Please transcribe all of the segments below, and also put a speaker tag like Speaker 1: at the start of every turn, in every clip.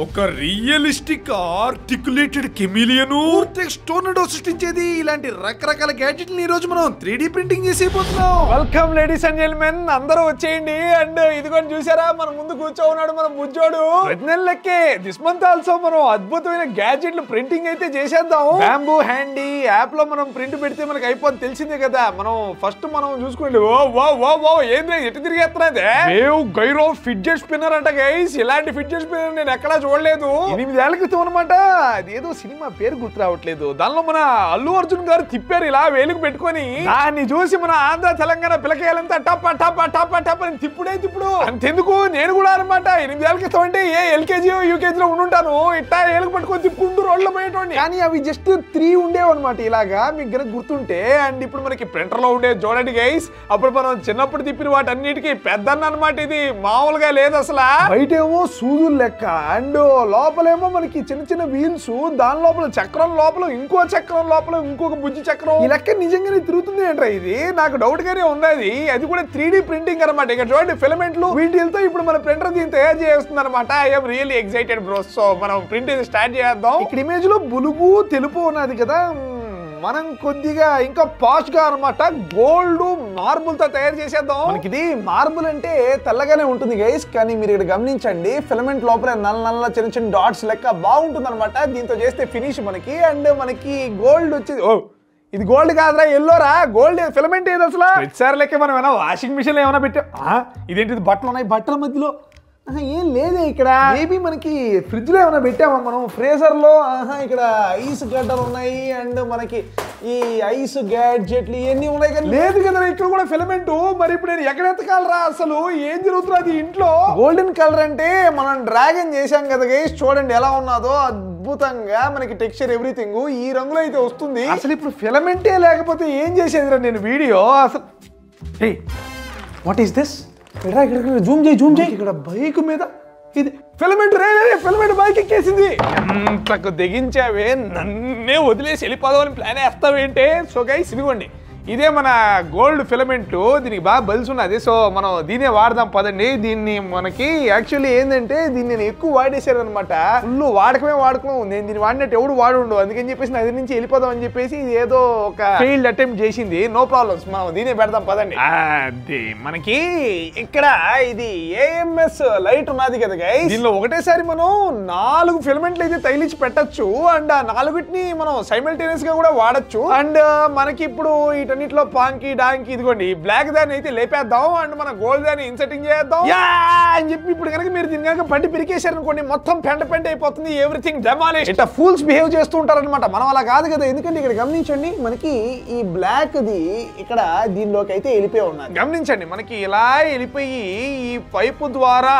Speaker 1: ఒక realistic articulated chameleon text tornado సృష్టించేది ఇలాంటి రకరకాల గ్యాడ్జెట్లను ఈ రోజు మనం 3D ప్రింటింగ్ చేసేపోతున్నాం.
Speaker 2: వెల్కమ్ లేడీస్ అండ్ జెంటిల్మెన్, అందరూ వచ్చేయండి. అండ్ ఇదిగోని చూసారా, మన ముందు కూర్చోన్నాడు మన బుజ్జోడు. ప్రతి నెలలకే దిస్ మంత్ ఆల్సో మనం అద్భుతమైన గ్యాడ్జెట్లు ప్రింటింగ్ అయితే చేసేద్దాం. బ్యాంబూ హ్యాండీ యాప్ లో మనం ప్రింట్ పెడితే మనకి అయిపోతుంది, తెలిసిందే కదా. మనం ఫస్ట్ మనం చూసుకోండి. ఓ ఏంద్రా ఎటు తిరిగేస్తున్నదే, వేవ్ గైరో ఫిడ్జెట్ స్పిన్నర్ అంట గైస్. ఇలాంటి ఫిడ్జెట్ స్పిన్నర్ నేను ఎక్కడా చూడలేదు. 8 ఏళ్ల క్రితం అనమాట. అదేదో సినిమా పేరు గుర్తు రావట్లేదు. దానిలో మన అల్లు అర్జున్ గారు తిప్పారు ఇలా వేలుకు పెట్టుకొని. దాన్ని చూసి మన ఆంధ్ర తెలంగాణ పిల్లకాయలంతా టప్ టప్ టప్ టప్ అని తిప్పుడు. అంతెందుకు, నేను కూడా అనమాట 8 ఏళ్ల క్రితం అంటే ఏ ఎల్కేజీ యూకేజీ లో ఉండుంటాను. ఇట్టా ఏలుకు పట్టుకొని తిప్పుకుంటూ రోడ్లో పోయేటోండి. కానీ అవి జస్ట్ 3 ఉండేవి అనమాట ఇలాగా, మీకు గనక గుర్తుంటే. అండ్ ఇప్పుడు మనకి ప్రింటర్ లో ఉండే చూడండి గైస్, అప్పుడు మనం చిన్నప్పుడు తిప్పిన వాటన్నిటికీ పెద్దన్న అనమాట. ఇది మామూలుగా లేదు అసలు. బయటేమో సూదులు లెక్క, అండ్ లోపలేమో మనకి చిన్న చిన్న వీల్స్, దాని లోపల చక్రం లోపల ఇంకో చక్రం లోపల ఇంకొక బుజ్జి చక్రం. ఈ లెక్క నిజంగానే తిరుగుతుంది ఏంట్రా ఇది, నాకు డౌట్ గానే ఉంది. అది కూడా 3D ప్రింటింగ్ అనమాట. ఇక్కడ చూడండి ఫిలమెంట్లు, వీటితో ఇప్పుడు మన ప్రింటర్ దీన్ని తయారు చేస్తుంది అనమాట. I'm really excited bro. So మనం ప్రింట్ స్టార్ట్ చేద్దాం. ఇక్కడ ఇమేజ్ లో బులుగు తెలుపు ఉన్నది కదా, మనం కొద్దిగా ఇంకా పాష్ గా అనమాట గోల్డ్ మార్బుల్ తో తయారు చేసేద్దాం. మనకి ఇది మార్బుల్ అంటే తెల్లగానే ఉంటుంది గైస్, కానీ మీరు ఇక్కడ గమనించండి ఫిలమెంట్ లోపల నల్ల చిన్న చిన్న డాట్స్ లెక్క బాగుంటుంది అనమాట. దీంతో చేస్తే ఫినిష్ మనకి. అండ్ మనకి గోల్డ్ వచ్చేది, ఇది గోల్డ్ కాదురా, ఎల్లోరా. గోల్డ్ ఫిలమెంట్ ఏది అసలు. ప్రతిసారి లెక్క మనం ఏమైనా వాషింగ్ మిషన్ ఏమైనా పెట్టాం. ఇదేంటిది బట్టలు ఉన్నాయి, బట్టల మధ్యలో ఏం లేదే. ఇక్కడ మేబీ మనకి ఫ్రిడ్జ్ లో ఏమైనా పెట్టామా మనం, ఫ్రీజర్ లో. ఇక్కడ ఐస్ గడ్డలు ఉన్నాయి, అండ్ మనకి ఈ ఐస్ గ్యాడ్జెట్లు ఇవన్నీ ఉన్నాయి, కానీ లేదు కదా ఇక్కడ కూడా ఫిలమెంట్. మరి ఇప్పుడు నేను ఎక్కడ ఎత్తకాలరా, అసలు ఏం జరుగుతుంది ఇంట్లో. గోల్డెన్ కలర్ అంటే మనం డ్రాగన్ చేశాం కదా గైస్, చూడండి ఎలా ఉన్నదో అద్భుతంగా. మనకి టెక్స్చర్ ఎవ్రీథింగ్ ఈ రంగులో అయితే వస్తుంది. అసలు ఇప్పుడు ఫిలమెంటే లేకపోతే ఏం చేసేదిరా నేను వీడియో అసలు. What is this? ఇక్కడ జూమ్ చేయి. ఇక్కడ బైక్ మీద ఇది ఫిలమెంట్, ఫిలమెంట్ బైక్ ఎక్కేసింది. ఎంతకు తెగించావే, నన్నే వదిలేసి వెళ్ళిపోదామని ప్లాన్ వేస్తావేంటే. సో గైస్ ఇదిగోండి, ఇదే మన గోల్డ్ ఫిలమెంట్. దీనికి బాగా బల్స్ ఉన్నది. సో మనం దీనే వాడదాం పదండి. దీన్ని మనకి యాక్చువల్లీ ఏంటంటే దీన్ని నేను ఎక్కువ వాడేసాను అనమాట. ఫుల్ వాడకం. నేను దీన్ని వాడినట్టు ఎవడు వాడు, అందుకని చెప్పేసి అది నుంచి వెళ్ళిపోదాం అని చెప్పేసి ఇది ఏదో ఒక ఫెయిల్డ్ అటెంప్ట్ చేసింది. నో ప్రాబ్లమ్స్, మనం దీనే పెడదాం పదండి. అది మనకి ఇక్కడ ఇది ఏఎంఎస్ లైట్ ఉన్నది కదా గైస్, దీనిలో ఒకటేసారి మనం 4 ఫిలమెంట్లు అయితే తగిలించి పెట్టచ్చు. అండ్ ఆ 4టిని మనం సైమల్టేనియస్ గా కూడా వాడచ్చు. అండ్ మనకి ఇప్పుడు వీటన్నిటిలో పాంకి డాంకి ఇదిగోండి బ్లాక్ దాన్ని అయితే లేపేద్దాం. అండ్ మన గోల్డ్ దాన్ని ఇన్సెట్టింగ్ చేద్దాం అని చెప్పి. ఇప్పుడు కనుక మీరు దీని కనుక పట్టి పిరికేశారు అనుకోండి, మొత్తం పెంట అయిపోతుంది. Everything demolish. ఇట్లా ఫూల్స్ బిహేవ్ చేస్తూ ఉంటారనమాట. మనం అలా కాదు కదా, ఎందుకంటే ఇక్కడ గమనించండి, మనకి ఈ బ్లాక్ ది ఇక్కడ దీనిలోకి అయితే వెళ్ళిపోయి ఉన్నది. గమనించండి, మనకి ఇలా వెళ్ళిపోయి ఈ పైపు ద్వారా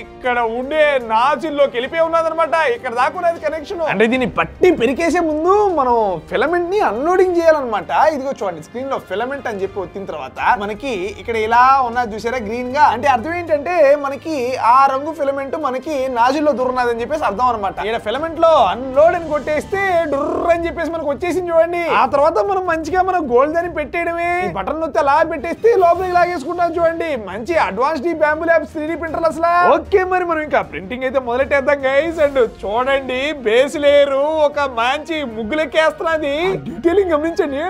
Speaker 2: ఇక్కడ ఉండే నాజిల్లోకి వెళ్ళిపోయి ఉన్నది అనమాట. ఇక్కడ దాకున్నది కనెక్షన్. అంటే దీన్ని పట్టి పెరికేసే ముందు మనం ఫిలమెంట్ ని అన్లోడింగ్ చేయాలన్నమాట. ఇదిగో చూడండి స్క్రీన్ లో ఫిలమెంట్ అని చెప్పి వచ్చిన తర్వాత మనకి ఇక్కడ ఇలా ఉన్నది చూసారా గ్రీన్ గా. అంటే అర్థం ఏంటంటే మనకి ఆ రంగు ఫిలమెంట్ మనకి నాజిల్లో దూరన్నది అని చెప్పేసి అర్థం అనమాట. ఇక్కడ ఫిలమెంట్ లో అన్లోడ్ అని కొట్టేస్తే డుర్ర్ అని చెప్పేసి మనకు వచ్చేసింది చూడండి. ఆ తర్వాత మనం మంచిగా మన గోల్డ్ అని పెట్టేయడమే. బటన్ నొత్తి అలా పెట్టేస్తే లోపలికి లాగేసుకుంటాం చూడండి. మంచి advanced bamboo labs 3D printer అసలు. ఓకే, మరి మనం ఇంకా ప్రింటింగ్ అయితే మొదలెట్టేద్దాం గైస్. అండ్ చూడండి బేస్ లేయర్ ఒక మంచి ముగ్గులెక్కేస్తున్నది. డీటెయిలింగ్ గమనించండి,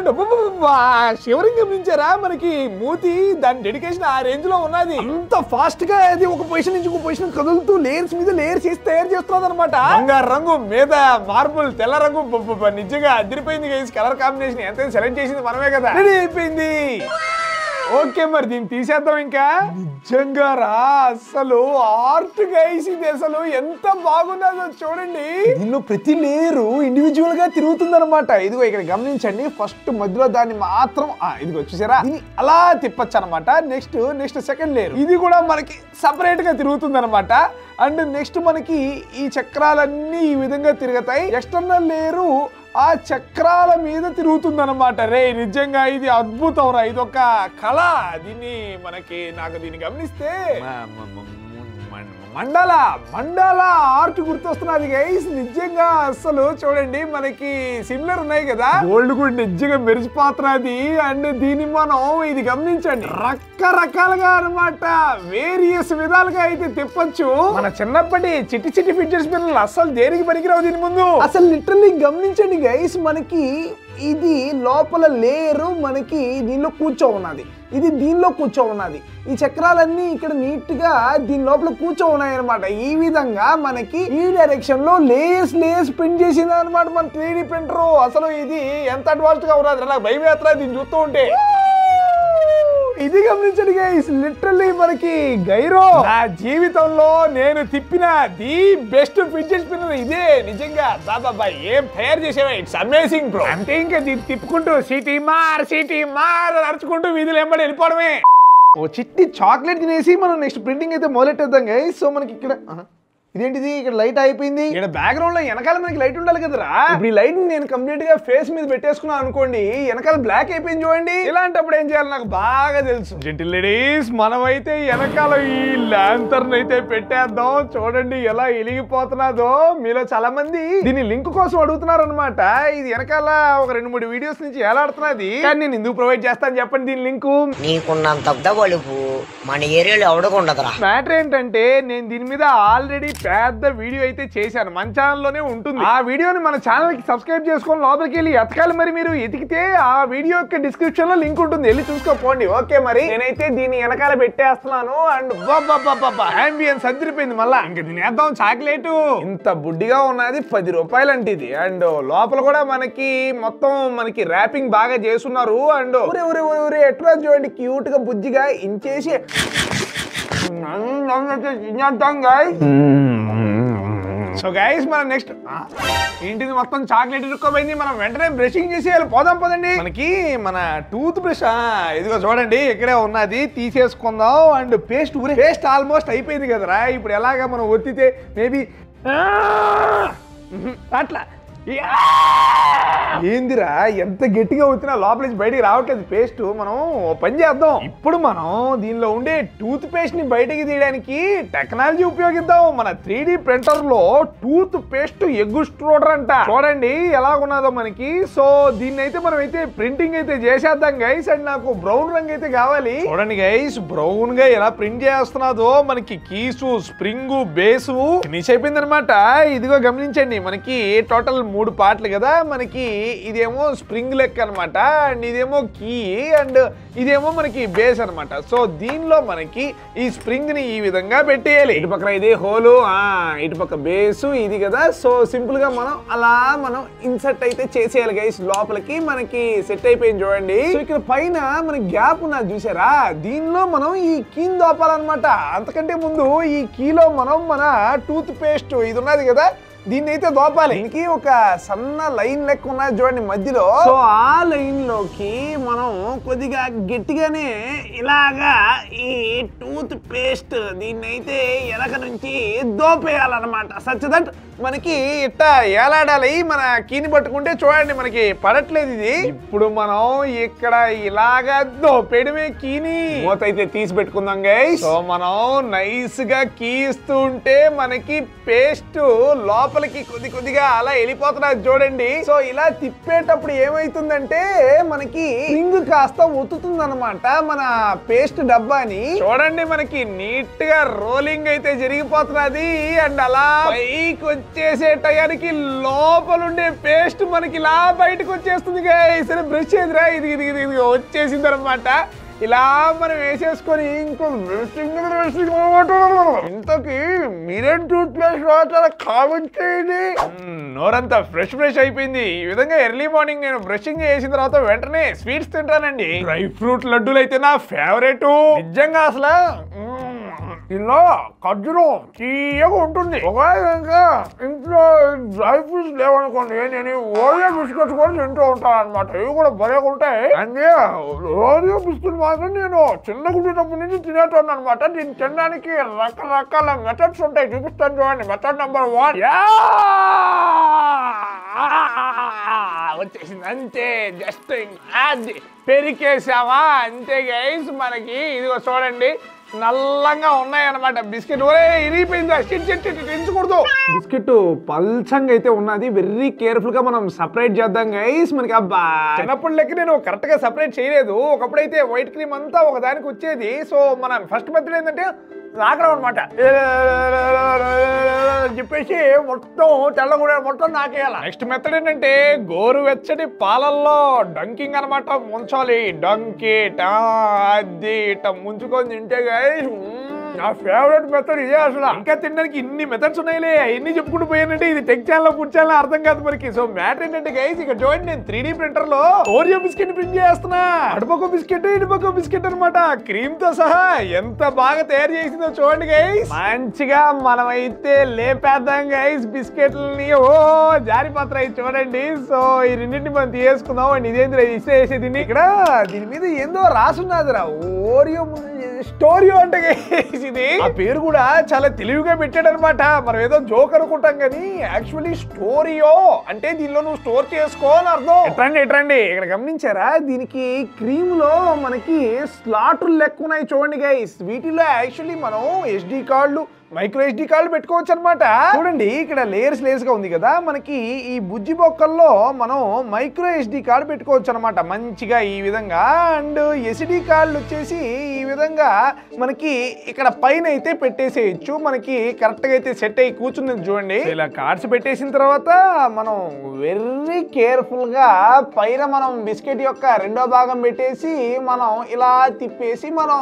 Speaker 2: షివరింగ్ గమనించారా. మనకి మూతి దాని డెడికేషన్ ఆ రేంజ్ లో ఉన్నది. అంత ఫాస్ట్ గా అది ఒక పొజిషన్ నుంచి ఇంకో పొజిషన్ కదులుతూ లేయర్స్ మీద లేయర్స్ వేసి తయారు చేస్తున్నది అనమాట. బంగారు రంగు మీద మార్బుల్ తెల్ల రంగు, నిజంగా అదిరిపోయింది గైస్. కలర్ కాంబినేషన్ ఎంత సెలెక్ట్ చేసింది మనమే కదా, రెడీ అయిపోయింది. ఓకే, మరి దీన్ని తీసేద్దాం. ఇంకా నిజంగా రా అసలు ఆర్ట్ గైస్, ఇది అసలు ఎంత బాగుందో చూడండి. దీనిలో ప్రతి లేయరు ఇండివిజువల్ గా తిరుగుతుంది అనమాట. ఇదిగో ఇక్కడ గమనించండి, ఫస్ట్ మధ్యలో దాన్ని మాత్రం ఇదిగో చూసారా, దీన్ని అలా తిప్పచ్చు అనమాట. నెక్స్ట్ సెకండ్ లేయర్ ఇది కూడా మనకి సపరేట్ గా తిరుగుతుంది అనమాట. అండ్ నెక్స్ట్ మనకి ఈ చక్రాలన్నీ ఈ విధంగా తిరుగుతాయి. ఎక్స్టర్నల్ లేయరు ఆ చక్రాల మీద తిరుగుతుంది అనమాట. రే నిజంగా ఇది అద్భుతం రా, ఇది ఒక కళ. దీన్ని నాకు దీన్ని గమనిస్తే మండాలా ఆర్ట్ గుర్తొస్తున్నది గైస్. నిజంగా అసలు చూడండి మనకి సిమిలర్ ఉన్నాయి కదా, గోల్డ్ కూడా నిజంగా మెరిసిపోతున్నది. అండ్ దీన్ని మనం ఇది గమనించండి, రకరకాలుగా అనమాట వేరియస్ విధాలుగా అయితే తిప్పొచ్చు. మన చిన్నప్పటి చిట్టి ఫిడ్జెట్ స్పిన్నర్లు అసలు దేనికి పనికిరావు దీని ముందు. అసలు లిటరల్లీ గమనించండి గైస్, మనకి ఇది లోపల లేయరు మనకి దీనిలో కూర్చో ఉన్నది, ఇది దీనిలో కూర్చో ఉన్నది. ఈ చక్రాలన్నీ ఇక్కడ నీట్ గా దీని లోపల కూర్చో ఉన్నాయి అనమాట. ఈ విధంగా మనకి ఈ డైరెక్షన్ లో లేయర్స్ ప్రింట్ చేసింది అనమాట మన 3D ప్రింటర్. అసలు ఇది ఎంత అడ్వాన్స్డ్ గా ఉన్నది, నాకు భయం వేస్తున్నది దీన్ని చూస్తూ ఉంటే. ఇది గమనించండి గైస్, లిటరల్లీ మనకి గైరో నా జీవితంలో నేను తిప్పిన ది బెస్ట్ ఫిడ్జెట్ స్పిన్నర్ ఇదే. నిజంగా బాబా ఏం తయారు చేసేవా, ఇట్స్ అమేజింగ్ బ్రో. అంటే ఇంకా దీన్ని తిప్పుకుంటూ సిటీ మార్ నడుచుకుంటూ వీధులు ఎంబడి వెళ్ళిపోవడమే. ఓ చిట్టి చాక్లెట్ తినేసి మనం నెక్స్ట్ ప్రింటింగ్ అయితే మొదలెట్టేద్దాం గైస్. సో మనకి ఇక్కడ ఇదేంటిది, ఇక్కడ లైట్ అయిపోయింది. ఇక్కడ బ్యాక్గ్రౌండ్ లో వెనకాల మనకి లైట్ ఉండాలి కదరా. ఇప్పుడు ఈ లైట్ నేను కంప్లీట్ గా ఫేస్ మీద పెట్టేసుకున్నాను అనుకోండి, వెనకాల బ్లాక్ అయిపోయింది చూడండి. ఇలాంటప్పుడు ఏం చేయాలి నాకు బాగా తెలుసు. జెంటిల్ లేడీస్, మనమైతే వెనకాల ఈ ల్యాంతర్న్ అయితే పెట్టేద్దాం. చూడండి ఎలా వెలిగిపోతున్నదో. మీలో చాలా మంది దీని లింక్ కోసం అడుగుతున్నారు అనమాట. ఇది వెనకాల ఒక 2-3 వీడియోస్ నుంచి ఎలాడుతున్నది, కానీ నేను ఎందుకు ప్రొవైడ్ చేస్తాను చెప్పండి దీని లింక్.
Speaker 3: నీకున్నంత బలుపు మన ఏరియాలో ఎవడకుండదురా.
Speaker 2: మ్యాటర్ ఏంటంటే నేను దీని మీద ఆల్రెడీ పెద్ద వీడియో అయితే చేశాను, మన ఛానల్లోనే ఉంటుంది. ఆ వీడియోని మన ఛానల్ కి సబ్స్క్రైబ్ చేసుకొని లోపలికి వెళ్ళి ఎతకాలి. మరి మీరు ఎతికితే ఆ వీడియో యొక్క డిస్క్రిప్షన్ లో లింక్ ఉంటుంది, వెళ్ళి చూసుకోపోండి. ఓకే, మరి నేనైతే దీన్ని వెనకాల పెట్టేస్తున్నాను. అండ్ అంబియన్స్ అదిరిపోయింది. మళ్ళా ఇంక తినేద్దాం చాక్లెట్. ఇంత బుడ్డిగా ఉన్నది 10 రూపాయలు అంటే ఇది. అండ్ లోపల కూడా మనకి మొత్తం మనకి ర్యాపింగ్ బాగా చేస్తున్నారు. అండ్ ఎట్లా చూడండి క్యూట్ గా బుజ్జిగా ఇంచేసి సో గైస్ మనం నెక్స్ట్ ఏంటిది, మొత్తం చాక్లెట్ ఇరుక్కోపోయింది. మనం వెంటనే బ్రషింగ్ చేసి పోదాం పదండి. మనకి మన టూత్ బ్రష్ ఇదిగో చూడండి ఇక్కడే ఉన్నది, తీసేసుకుందాం. అండ్ పేస్ట్ ఆల్మోస్ట్ అయిపోయింది కదరా. ఇప్పుడు ఎలాగా మనం ఒత్తితే మేబీ అట్లా ఏందిరా ఎంత గట్టిగా వచ్చినా లోపల నుంచి బయటికి రావట్లేదు పేస్ట్. మనం పని చేద్దాం, ఇప్పుడు మనం దీనిలో ఉండే టూత్ పేస్ట్ ని బయటికి తీయడానికి టెక్నాలజీ ఉపయోగిద్దాం. మన 3D ప్రింటర్ లో టూత్ పేస్ట్ ఎగ్ స్ట్రోడర్ అంట. చూడండి ఎలా ఉన్నదో మనకి. సో దీన్ని అయితే మనం అయితే ప్రింటింగ్ అయితే చేసేద్దాం గైస్. అండ్ నాకు బ్రౌన్ రంగు అయితే కావాలి. చూడండి గైస్ బ్రౌన్ గా ఎలా ప్రింట్ చేస్తున్నదో. మనకి కీసు, స్ప్రింగ్, బేసు ఫినిష్ అయిపోయింది అనమాట. ఇదిగో గమనించండి, మనకి టోటల్ 3 పార్ట్లు కదా. మనకి ఇదేమో స్ప్రింగ్ లెక్క అనమాట, అండ్ ఇదేమో కీ, అండ్ ఇదేమో మనకి బేస్ అనమాట. సో దీనిలో మనకి ఈ స్ప్రింగ్ ని ఈ విధంగా పెట్టేయాలి. ఇటు పక్కన ఇదే హోలు, ఇటు పక్క బేసు ఇది కదా. సో సింపుల్ గా మనం ఇన్సర్ట్ అయితే చేసేయాలి గైస్ లోపలికి. మనకి సెట్ అయిపోయింది చూడండి. సో ఇక్కడ పైన మనకి గ్యాప్ ఉన్నది చూసారా, దీనిలో మనం ఈ కీని దోపాలన్నమాట. అంతకంటే ముందు ఈ కీలో మనం మన టూత్ పేస్ట్ ఇది ఉన్నది కదా, దీన్ని అయితే దోపాలి. దీనికి ఒక సన్న లైన్ లెక్క ఉన్నది చూడండి మధ్యలో. సో ఆ లైన్ లోకి మనం కొద్దిగా గట్టిగానే ఇలాగా ఈ టూత్ పేస్ట్ దీన్ని అయితే ఎనక నుంచి దోపేయాలన్నమాట. సచ్ దట్ మనకి ఇట్ట ఏలాడాలి. మన కీని పట్టుకుంటే చూడండి మనకి పడట్లేదు ఇది. ఇప్పుడు మనం ఇక్కడ ఇలాగా దోపేయడమే కీని. మూత అయితే తీసి పెట్టుకుందాం గైస్. సో మనం నైస్ గా కీ ఇస్తూ ఉంటే మనకి పేస్ట్ లోపలికి కొద్దిగా అలా వెళ్ళిపోతున్నది చూడండి. సో ఇలా తిప్పేటప్పుడు ఏమైతుందంటే మనకి రింగ్ కాస్త ఒత్తుతుంది అనమాట మన పేస్ట్ డబ్బాని. చూడండి మనకి నీట్ గా రోలింగ్ అయితే జరిగిపోతున్నది. అండ్ అలా పైకి వచ్చేసే టయానికి లోపలుండే పేస్ట్ మనకి ఇలా బయటకు వచ్చేస్తుంది గైస్. బ్రష్ చేదిరా ఇది వచ్చేసింది అనమాట. ఇలా మనం వేసేసుకొని ఇంకో ఇంతకి మీరేం టూత్ పేస్ట్ వాడతారా కామెంట్ చేయండి. నోరంతా ఫ్రెష్ అయిపోయింది. ఈ విధంగా ఎర్లీ మార్నింగ్ నేను బ్రషింగ్ చేసిన తర్వాత వెంటనే స్వీట్స్ తింటానండి. డ్రై ఫ్రూట్ లడ్డూలు అయితే నా ఫేవరెట్. నిజంగా అసలు ఇలా ఖర్జూరం తీయగా ఉంటుంది. ఒకవేళ ఇంట్లో డ్రై ఫ్రూట్స్ లేవనుకోండి, నేను ఓరియో బిస్కెట్స్ కూడా తింటూ ఉంటాను అనమాట. ఇవి కూడా భలేగా ఉంటాయి. అంటే ఓరియో బిస్కెట్ మాత్రం నేను చిన్న గుడినప్పటి నుంచి తినేటాను అనమాట. దీన్ని తినడానికి రకరకాల మెథడ్స్ ఉంటాయి, చూపిస్తాను చూడండి. మెథడ్ నెంబర్ 1 వచ్చేసింది అంతే. జస్ట్ అది పెరికేసావా అంతే గైస్. మనకి ఇదిగో చూడండి నల్లంగా ఉన్నాయన్నమాట బిస్కెట్. ఒరే ఇరిగిపోయిందా, ఎంచకూడదు. బిస్కెట్ పల్చంగా అయితే ఉన్నది, వెరీ కేర్ఫుల్ గా మనం సపరేట్ చేద్దాం గైస్. మనకి అబ్బా చిన్నప్పుడు లెక్క నేను కరెక్ట్ గా సపరేట్ చేయలేదు. ఒకప్పుడైతే వైట్ క్రీమ్ అంతా ఒక దానికి వచ్చేది. సో మన ఫస్ట్ మెథడ్ ఏంటంటే నాకడం అనమాట చెప్పేసి మొత్తం తెల్లగూడ మొత్తం నాకేయాలి. నెక్స్ట్ మెథడ్ ఏంటంటే గోరువెచ్చటి పాలల్లో డంకింగ్ అనమాట, ముంచాలి. డంకిట్ అది ముంచుకొని తింటే గైస్ నా ఫేవరెట్ మెథడ్ ఇదే. అసలు ఇంకా తినడానికి ఇన్ని మెథడ్స్ ఉన్నాయిలే, ఎన్ని చెప్పుకుంటూ పోయానంటే ఇది టెక్ ఛానల్ ఫుడ్ ఛానల్ అర్థం కాదు మనకి. సో మ్యాటర్ ఏంటంటే గైస్ ఇక్కడ చూడండి, నేను 3D ప్రింటర్ లో ఓరియో బిస్కెట్ ప్రింట్ చేస్తున్నా. అటుపక్క బిస్కెట్ ఇటుపక్క బిస్కెట్ అనమాట, క్రీమ్ తో సహా ఎంత బాగా తయారు చేసిందో చూడండి గైస్. మంచిగా మనమైతే లేపేద్దాం గైస్ బిస్కెట్లని. ఓ జారిపాత్ర ఇది చూడండి. సో ఈ రెండింటిని మనం తీసుకుందాం. అండ్ ఇదేంటి ఇస్తే దీన్ని ఇక్కడ దీని మీద ఏందో రాసున్నదిరా, ఓరియో స్టోరియో అంటే ఇది. ఆ పేరు కూడా చాలా తెలివిగా పెట్టాడు అనమాట. మనం ఏదో జోక్ అనుకుంటాం కానీ యాక్చువల్లీ స్టోరియో అంటే దీనిలో నువ్వు స్టోర్ చేసుకో అని అర్థం. ఎట్రండి ఇక్కడ గమనించారా, దీనికి క్రీమ్ లో మనకి స్లాట్లు లెక్క ఉన్నాయి చూడండి గైస్. వీటిలో యాక్చువల్లీ మనం SD కార్డులు, మైక్రో SD కార్డులు పెట్టుకోవచ్చు అనమాట. చూడండి ఇక్కడ లేయర్స్ గా ఉంది కదా, మనకి ఈ బుజ్జి బొక్కల్లో మనం మైక్రో SD కార్డు పెట్టుకోవచ్చు అనమాట మంచిగా ఈ విధంగా. అండ్ SD కార్డులు వచ్చేసి ఈ విధంగా మనకి ఇక్కడ పైన అయితే పెట్టేసేయచ్చు. మనకి కరెక్ట్ గా అయితే సెట్ అయ్యి కూర్చుంది చూడండి. ఇలా కార్డ్స్ పెట్టేసిన తర్వాత మనం వెరీ కేర్ఫుల్ గా పైన మనం బిస్కెట్ యొక్క రెండో భాగం పెట్టేసి మనం ఇలా తిప్పేసి మనం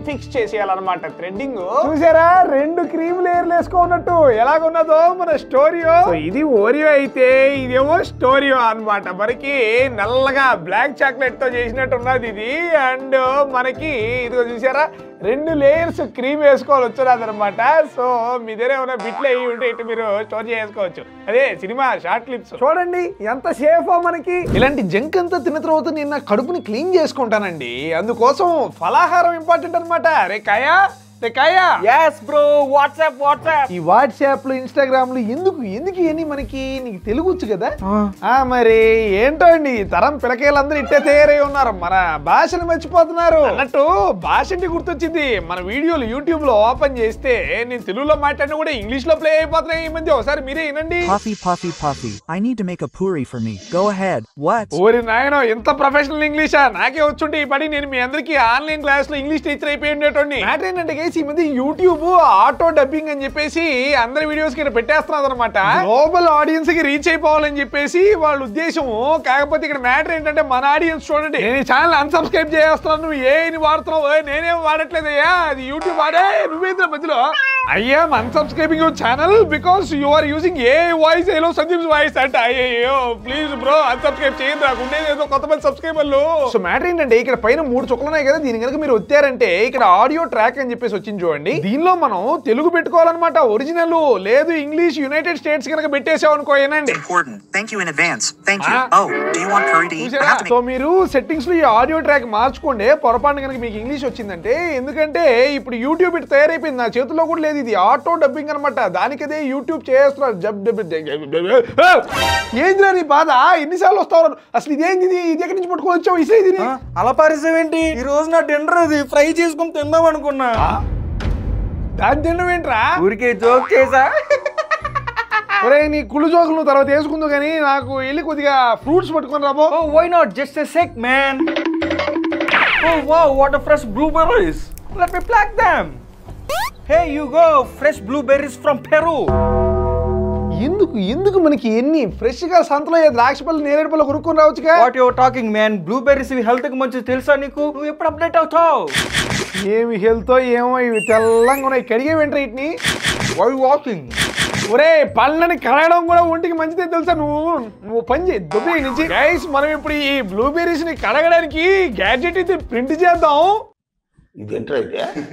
Speaker 2: ఫిక్స్ చేసేయాలన్నమాట. థ్రెడ్డింగ్ చూసారా, 2 క్రీమ్ లేయర్లు వేసుకోన్నట్టు ఎలాగున్నదో మన స్టోరియో. ఇది ఓరియో అయితే ఇదేమో స్టోరియో అన్నమాట. మనకి నల్లగా బ్లాక్ చాక్లెట్ తో చేసినట్టు ఉన్నది ఇది. అండ్ మనకి ఇదిగో చూసారా 2 లేయర్స్ క్రీమ్ వేసుకోవాలి వచ్చేదన్నమాట. సో మీ దగ్గర ఏమైనా బిట్లు అయ్యి ఉంటే ఇటు మీరు స్టోర్ చేసుకోవచ్చు. అదే సినిమా షార్ట్ క్లిప్స్ చూడండి ఎంత సేఫో మనకి. ఇలాంటి జంక్ అంతా తిన్న తర్వాత నేను నా కడుపుని క్లీన్ చేసుకుంటానండి. అందుకోసం ఫలాహారం ఇంపార్టెంట్ అనమాట. రే కాయా
Speaker 4: yes bro, WhatsApp
Speaker 2: ఈ వాట్సాప్ లో ఇన్స్టాగ్రామ్ లో ఎందుకు ఇవన్నీ మనకి, నీకు తెలుగుచ్చు కదా. మరి ఏంటో అండి తరం పిల్లకాయలందరూ ఇట్టే తయారై ఉన్నారు, మన భాషను మర్చిపోతున్నారు అన్నట్టు. భాష అంటే గుర్తొచ్చింది, మన వీడియోలు యూట్యూబ్ లో ఓపెన్ చేస్తే నేను తెలుగులో మాట్లాడినా కూడా ఇంగ్లీష్ లో ప్లే అయిపోతున్నాయి ఈ మధ్య. ఒకసారి మీరే వినండి.
Speaker 4: Puffy, I need to make a puri for me. Go ahead. What?
Speaker 2: ఓరి నాయనో ఎంత ప్రొఫెషనల్ ఇంగ్లీషా, నాకే వచ్చుంటే ఈ పడి నేను మీ అందరికి ఆన్లైన్ క్లాస్ లో ఇంగ్లీష్ టీచర్ అయిపోయి ఉండేటోని. మ్యాటర్ ఏంటంటే ఈ మధ్య యూట్యూబ్ ఆటో డబ్బింగ్ అని చెప్పేసి అందరి వీడియోస్ కి పెట్టేస్తున్నారు అనమాట. గ్లోబల్ ఆడియన్స్ కి రీచ్ అయిపోవాలని చెప్పేసి వాళ్ళ ఉద్దేశము. కాకపోతే ఇక్కడ మ్యాటర్ ఏంటంటే మన ఆడియన్స్ చూడండి, నేను ఈ ఛానల్ అన్సబ్స్క్రైబ్ చేస్తున్నాను, నువ్వు ఏని వాడుతున్నావు, నేనేం వాడట్లేదయ్యా, అది యూట్యూబ్ వాడే నువ్వేంద్ర మధ్యలో. అయ్యా unsubscribing your channel because you are using a voice, hello Sandeep voice అంటే. అయ్యో ప్లీజ్ బ్రో అన్సబ్స్క్రైబ్ చేయండి, నాకు ఉండేది ఏదో కొంతమంది సబ్స్క్రైబర్లు. సో మ్యాటర్ ఏంటంటే ఇక్కడ పైన 3 చుక్కలు ఉన్నాయి కదా, దీని కనుక మీరు వచ్చారంటే ఇక్కడ ఆడియో ట్రాక్ అని చెప్పేసి వచ్చింది చూడండి. దీనిలో మనం తెలుగు పెట్టుకోవాలన్నమాట ఒరిజినల్, లేదు ఇంగ్లీష్ యునైటెడ్ స్టేట్స్ కనుక పెట్టేసావు అనుకో ఏనండి. సో మీరు సెట్టింగ్స్ లో ఈ ఆడియో ట్రాక్ మార్చుకోండి పొరపాటు కనుక మీకు ఇంగ్లీష్ వచ్చిందంటే. ఎందుకంటే ఇప్పుడు యూట్యూబ్ ఇటు తయారైపోయింది, నా చేతుల్లో కూడా లేదు, ఇది ఆటో డబ్బింగ్ అనమాట. దానికదే యూట్యూబ్ చేస్తున్నారు. ఏంద్రా నీ బాధ, ఎన్నిసార్లు వస్తావు అసలు, ఇదేంది ఇది ఎక్కడి నుంచి పట్టుకొని వచ్చావు ఇసేది
Speaker 4: అలా పరిస్థితి. ఈ రోజు నా డిన్నర్ అది ఫ్రై చేసుకుని తిందాం అనుకున్నా.
Speaker 2: దాని తినడం ఏంట్రా,
Speaker 4: ఊరికే జోక్ చేసా.
Speaker 2: ఒరే నీ కుళ్ళు జోకులు నువ్వు తర్వాత వేసుకుందో కానీ నాకు వెళ్ళి కొద్దిగా ఫ్రూట్స్ పట్టుకొని రాబో.
Speaker 4: Why not? Just a sec, man. Oh wow, what a fresh blueberries. Let me pluck them. Hey you go, fresh blueberries from Peru.
Speaker 2: ఎందుకు మనకి ఎన్ని ఫ్రెష్ గా సంతలో ద్రాక్ష పళ్ళు నేరేడు పళ్ళు కొనుక్కొని రావచ్చుగా.
Speaker 4: What you are talking man, blueberries ఇవి హెల్త్ కి మంచిది తెలుసా నీకు? నువ్వు ఎప్పుడు అప్డేట్ అవుతావు?
Speaker 2: ఏమి హెల్త్ ఏమో, ఇవి తెల్లంగా ఉన్నాయి, కడిగే వెంటనే వీటిని.
Speaker 4: Why walking?
Speaker 2: ఒరే పళ్ళని కడగడం కూడా ఒంటికి మంచిదే తెలుసా, నువ్వు పని చేయి దుబ్బే నుంచి. గైస్ మనం ఇప్పుడు ఈ బ్లూబెర్రీస్ ని కడగడానికి గ్యాడ్జెట్ అయితే ప్రింట్ చేద్దాం.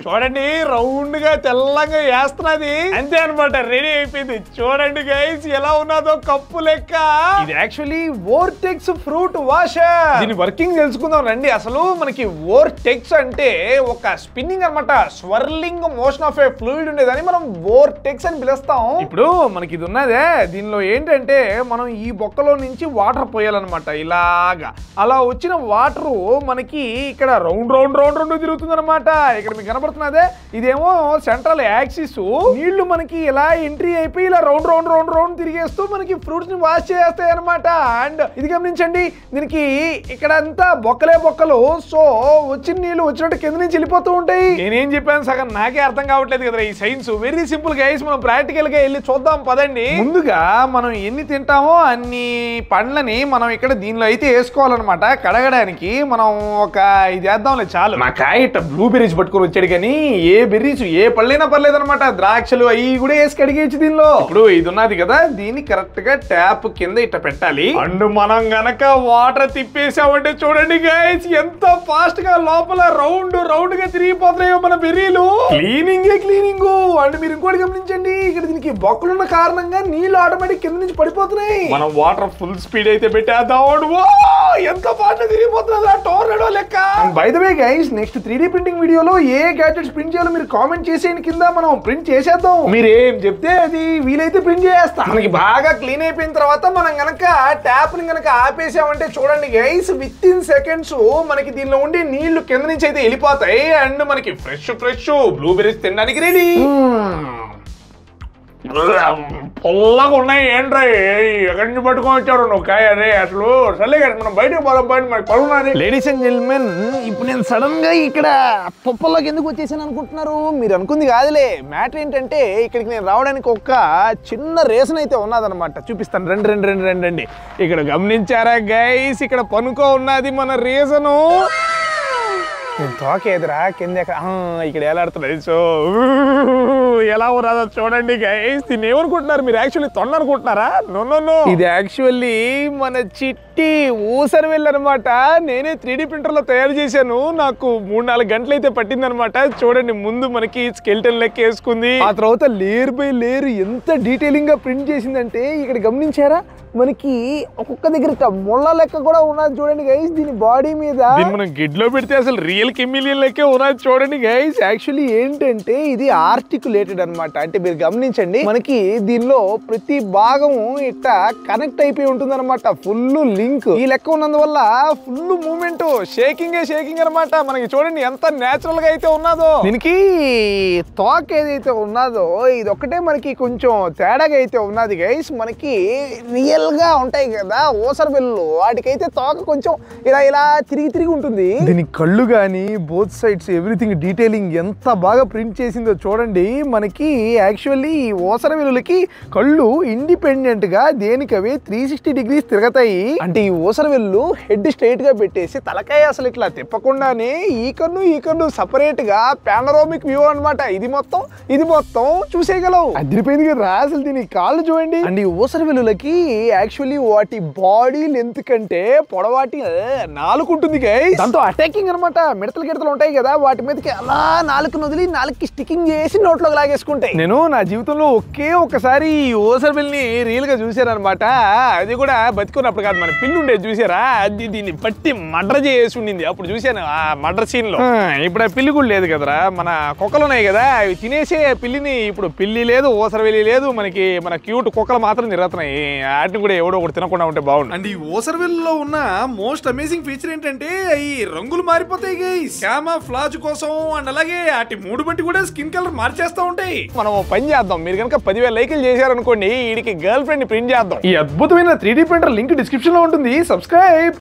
Speaker 2: చూడండి రౌండ్ గా తెల్లంగా వేస్తున్నది అంతే అనమాట, రెడీ అయిపోయింది. చూడండి గైస్ ఎలా ఉన్నదో కప్పు లెక్క. ఇది యాక్చువల్లీ వోర్టెక్స్ ఫ్రూట్ వాషర్. దీని వర్కింగ్ తెలుసుకుందాం రండి. అసలు మనకి వోర్టెక్స్ అంటే ఒక స్పిన్నింగ్ అనమాట, స్వర్లింగ్ మోషన్ ఆఫ్ ఏ ఫ్లూయిడ్ ఉండేదని మనం వోర్టెక్స్ అని పిలుస్తాం. ఇప్పుడు మనకి ఇది ఉన్నదే, దీనిలో ఏంటంటే మనం ఈ బొక్కలో నుంచి వాటర్ పోయాలన్నమాట. ఇలాగా అలా వచ్చిన వాటర్ మనకి ఇక్కడ రౌండ్ రౌండ్ రౌండ్ రౌండ్ తిరుగుతుంది అనమాట. అనమాట. ఇక్కడ మీకు కనబడుతున్నదే ఇదేమో సెంట్రల్ యాక్సిస్. నీళ్లు మనకి ఇలా ఎంట్రీ అయిపోయి ఇలా రౌండ్ రౌండ్ రౌండ్ రౌండ్ తిరిగేస్తూ మనకి ఫ్రూట్స్ ని వాష్ చేస్తాయి అనమాట. అండ్ ఇది గమనించండి, దీనికి ఇక్కడ అంతా బొక్కలే బొక్కలు. సో వచ్చిన నీళ్లు వచ్చినట్టు కింద నుంచి వెళ్ళిపోతూ ఉంటాయి. నేనేం చెప్పాను సగం నాకే అర్థం కావట్లేదు కదా ఈ సైన్స్. వెరీ సింపుల్ గైస్, మనం ప్రాక్టికల్ గా వెళ్ళి చూద్దాం పదండి. ముందుగా మనం ఎన్ని తింటామో అన్ని పండ్లని మనం ఇక్కడ దీనిలో అయితే వేసుకోవాలన్నమాట. కడగడానికి మనం ఒక ఇది వేద్దాంలే చాలు. మా కాయ ఇట్ట బ్లూబెర్రీస్ పట్టుకొని వచ్చాడు కానీ ఏ బెర్రీస్ ఏ పళ్ళైనా పర్లేదు అనమాట. ద్రాక్షలు అవి కూడా వేసి కడిగేయచ్చు దీనిలో. ఇప్పుడు ఇది ఉన్నది కదా, దీన్ని కరెక్ట్ గా ట్యాప్ కింద ఇట్ట పెట్టాలి. అండ్ మనం గనక వాటర్ తిప్పేసామంటే చూడండి గైస్ ఎంత ఫాస్ట్ గా లోపల రౌండ్ రౌండ్ గా తిరిగిపోతున్నాయో మన బెర్రీలు. క్లీనింగ్ అండ్ మీరు ఇంకోటి గమనించండి, ఇక్కడ దీనికి బొక్కలున్న కారణంగా నీళ్లు ఆటోమేటిక్ కింద నుంచి పడిపోతున్నాయి. మనం వాటర్ ఫుల్ స్పీడ్ అయితే పెట్టేద్దాం. ఎంత ఫాస్ట్ తిరిగిపోతున్నా టోర్నడో లెక్క. By the way guys, next 3D printing వీడియోలో ఏ గ్యాడ్జెట్స్ ప్రింట్ చేయాలో మీరు కామెంట్ చేసేయండి కింద, మనం ప్రింట్ చేసేద్దాం. మీరేం చెప్తే అది వీలైతే ప్రింట్ చేసేస్తా. మనకి బాగా క్లీన్ అయిపోయిన తర్వాత మనం గనక ట్యాప్ ని గనక ఆపేసామంటే చూడండి గైస్, విత్ ఇన్ సెకండ్స్ మనకి దీనిలో ఉండే నీళ్లు కింద నుంచి అయితే వెళ్ళిపోతాయి. అండ్ మనకి ఫ్రెష్ బ్లూబెర్రీస్ తినడానికి రెడీ. పొల్లగా ఉన్నాయి ఏంట్రా, ఎక్కడి నుంచి పట్టుకొని వచ్చారు నువ్వు కాయ? అరే అసలు సర్లే కదా మనం బయటకు పోదాం, బయట మనకి పడున్నది. లేడీస్ అండ్ జెంటిల్మెన్, ఇప్పుడు నేను సడన్ గా ఇక్కడ పొప్పల్లోకి ఎందుకు వచ్చేసాను అనుకుంటున్నారు? మీరు అనుకుంది కాదులే. మ్యాటర్ ఏంటంటే ఇక్కడికి నేను రావడానికి ఒక చిన్న రీజన్ అయితే ఉన్నదన్నమాట. చూపిస్తాను, రండి. ఇక్కడ గమనించారా గైస్, ఇక్కడ పనుకో ఉన్నది మన రీజను. నేను తోకేదిరా కింద ఇక్కడ ఎలా ఆడుతున్నది. సో ఎలా రాదో చూడండి గైస్. దీన్ని ఏమనుకుంటున్నారు మీరు? యాక్చువల్లీ తొండ అనుకుంటున్నారా? నో, ఇది యాక్చువల్లీ మన చిట్టి ఊసరవెల్లి అనమాట. నేనే 3D ప్రింటర్ లో తయారు చేశాను. నాకు 3-4 గంటలు అయితే పట్టింది అనమాట. చూడండి, ముందు మనకి స్కెల్టన్ లెక్క వేసుకుంది, ఆ తర్వాత లేయర్ బై లేయర్ ఎంత డీటెయిలింగ్ గా ప్రింట్ చేసిందంటే ఇక్కడ గమనించారా, మనకి ఒక్కొక్క దగ్గర ముళ్ళ లెక్క కూడా ఉన్నది చూడండి గైస్ దీని బాడీ మీద. మనం గిడ్లో పెడితే అసలు రియల్ కెమిలియన్ లెక్కే ఉన్నది చూడండి గైస్. యాక్చువల్లీ ఏంటంటే ఇది ఆర్టికులేటెడ్ అనమాట. అంటే మీరు గమనించండి, మనకి దీనిలో ప్రతి భాగము ఇట్ట కనెక్ట్ అయిపోయి ఉంటుంది అనమాట. ఫుల్ లింక్ ఈ లెక్క ఉన్నందువల్ల ఫుల్ మూమెంట్ షేకింగ్ అనమాట. మనకి చూడండి ఎంత నేచురల్ గా అయితే ఉన్నదో. దీనికి తోక ఏదైతే ఉన్నదో ఇది ఒక్కటే మనకి కొంచెం తేడాగా అయితే ఉన్నది గైస్. మనకి రియల్ గా ఉంటాయి కదా ఊసరవెల్లు, వాటికైతే తోక కొంచెం ఇలా తిరిగి ఉంటుంది. దీని కళ్ళు గాని బోత్ సైడ్స్ ఎవ్రీథింగ్ డీటెయిలింగ్ ఎంత బాగా ప్రింట్ చేసిందో చూడండి. మనకి యాక్చువల్లీ ఈ ఊసరవెల్లులకి కళ్ళు ఇండిపెండెంట్ గా దేనికవి 360 డిగ్రీస్ తిరగతాయి. అంటే ఈ ఊసరవెల్లు హెడ్ స్ట్రైట్ గా పెట్టేసి తలకాయ అసలు ఇట్లా తిప్పకుండానే ఈ కన్ను సపరేట్ గా పానోరామిక్ వ్యూ అనమాట. ఇది మొత్తం చూసేయగలవు. అదిరిపోయింది కదా అసలు. దీని కాళ్ళు చూడండి. అండ్ ఈ ఊసరవెల్లులకి యాక్చువల్లీ వాటి బాడీ లెంత్ కంటే పొడవాటి నాలుగు ఉంటుంది గైస్. దాంతో అటాకింగ్ అనమాట. మిడతలు ఉంటాయి కదా, వాటి మీదకి అలా నాలుగు వదిలి నాలుగుకి స్టికింగ్ చేసి నోట్లోకి లాగేసుకుంటాయి. నేను నా జీవితంలో ఒక్కసారి ఊసరవెల్లిని రియల్ గా చూసాను అనమాట. అది కూడా బతికున్నప్పుడు కాదు, మన పిల్లి ఉండేది చూసారా, అది దీన్ని పట్టి మర్డర్ చేసి ఉండింది. అప్పుడు చూసాను ఆ మర్డర్ సీన్ లో. ఇప్పుడు ఆ పిల్లి కూడా లేదు కదరా, మన కుక్కలు ఉన్నాయి కదా అవి తినేసే పిల్లిని. ఇప్పుడు పిల్లి లేదు, ఊసరవెల్లి లేదు, మన క్యూట్ కుక్కలు మాత్రం తిరుగుతున్నాయి. వాటిని కూడా ఎవడో ఒకటి తినకుండా ఉంటే బాగుండు.
Speaker 1: అండ్ ఈ ఊసరవెల్లిలో ఉన్న మోస్ట్ అమేజింగ్ ఫీచర్ ఏంటంటే ఈ రంగులు మారిపోతాయి గైస్, క్యామోఫ్లాజ్ కోసం. అండ్ అలాగే వాటి మూడు బట్టి కూడా స్కిన్ కలర్ మార్చేస్తా ఉంటాయి.
Speaker 2: మనం పని చేద్దాం, మీరు కనుక 10,000 లైకులు చేశారనుకోండి, వీడికి గర్ల్ ఫ్రెండ్ ప్రింట్ చేద్దాం. ఈ అద్భుతమైన 3D ప్రింటర్ లింక్ డిస్క్రిప్షన్ లో ఉంటుంది, సబ్స్క్రైబ్.